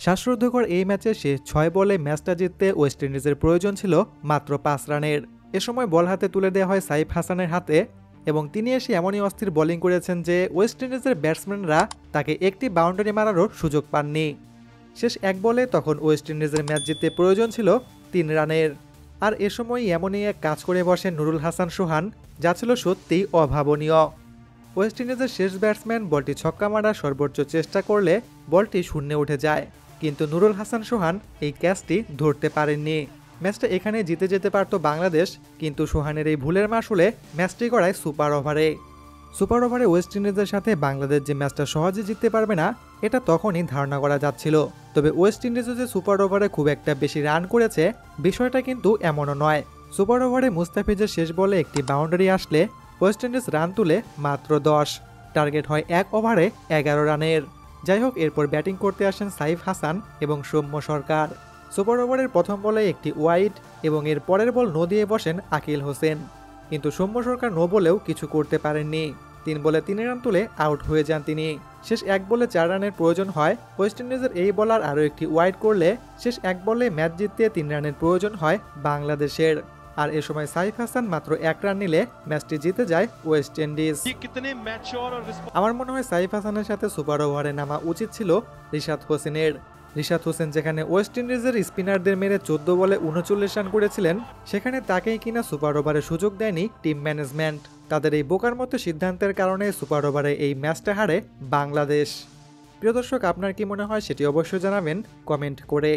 শ্বাসরুদ্ধকর এই ম্যাচে শেষ ৬ বলে ম্যাচটা জিততে ওয়েস্ট ইন্ডিজের প্রয়োজন ছিল মাত্র ৫ রানের। এ সময় বল হাতে তুলে দেওয়া হয় সাইফ হাসানের হাতে এবং তিনি এসে এমনই অস্থির বোলিং করেছেন যে ওয়েস্ট ইন্ডিজের ব্যাটসম্যানরা তাকে একটি বাউন্ডারি মারারও সুযোগ পাননি। শেষ ১ বলে তখন ওয়েস্ট ইন্ডিজের ম্যাচ জিততে প্রয়োজন ছিল ৩ রানের। আর এ সময় এমনই এক কাজ করে বসেন নুরুল হাসান সোহান, যা ছিল সত্যিই অভাবনীয়। ওয়েস্ট ইন্ডিজের শেষ ব্যাটসম্যান বলটি ছক্কা মারার সর্বোচ্চ চেষ্টা করলে বলটি শূন্যে উঠে যায়, কিন্তু নুরুল হাসান সোহান এই ক্যাচটি ধরতে পারেননি। ম্যাচটা এখানে জিতে যেতে পারত বাংলাদেশ, কিন্তু সোহানের এই ভুলের মাসুলে ম্যাচটি গড়ায় সুপার ওভারে। সুপার ওভারে ওয়েস্ট ইন্ডিজের সাথে বাংলাদেশ যে ম্যাচটা সহজে জিততে পারবে না, এটা তখনই ধারণা করা যাচ্ছিল। তবে ওয়েস্ট ইন্ডিজও যে সুপার ওভারে খুব একটা বেশি রান করেছে, বিষয়টা কিন্তু এমনও নয়। সুপার ওভারে মুস্তাফিজের শেষ বলে একটি বাউন্ডারি আসলে ওয়েস্ট ইন্ডিজ রান তুলে মাত্র ১০। টার্গেট হয় ১ ওভারে ১১ রানের। যাই হোক, এরপর ব্যাটিং করতে আসেন সাইফ হাসান এবং সৌম্য সরকার। সুপার ওভারের প্রথম বলে একটি ওয়াইড এবং এর পরের বল নো দিয়ে বসেন আকিল হোসেন, কিন্তু সৌম্য সরকার নো বলেও কিছু করতে পারেননি। ৩ বলে ৩ রান তুলে আউট হয়ে যান তিনি। শেষ ১ বলে ৪ রানের প্রয়োজন হয়। ওয়েস্ট ইন্ডিজের এই বলার আরও একটি ওয়াইড করলে শেষ ১ বলে ম্যাচ জিততে ৩ রানের প্রয়োজন হয় বাংলাদেশের। আর এ সময় সাইফ হাসান মাত্র ১ রান নিলে ম্যাচটি জিতে যায় ওয়েস্ট ইন্ডিজ। আমার মনে হয় সাইফ হাসানের সাথে সুপার ওভারে নামা উচিত ছিল রিশাদ হোসেনের। রিশাদ হোসেন যেখানে ওয়েস্ট ইন্ডিজের স্পিনারদের মেরে ১৪ বলে ৩৯ রান করেছিলেন, সেখানে তাকেই কিনা সুপার ওভারে সুযোগ দেয়নি টিম ম্যানেজমেন্ট। তাদের এই বোকার মতো সিদ্ধান্তের কারণে সুপার ওভারে এই ম্যাচটা হারে বাংলাদেশ। প্রিয় দর্শক, আপনার কি মনে হয় সেটি অবশ্যই জানাবেন কমেন্ট করে।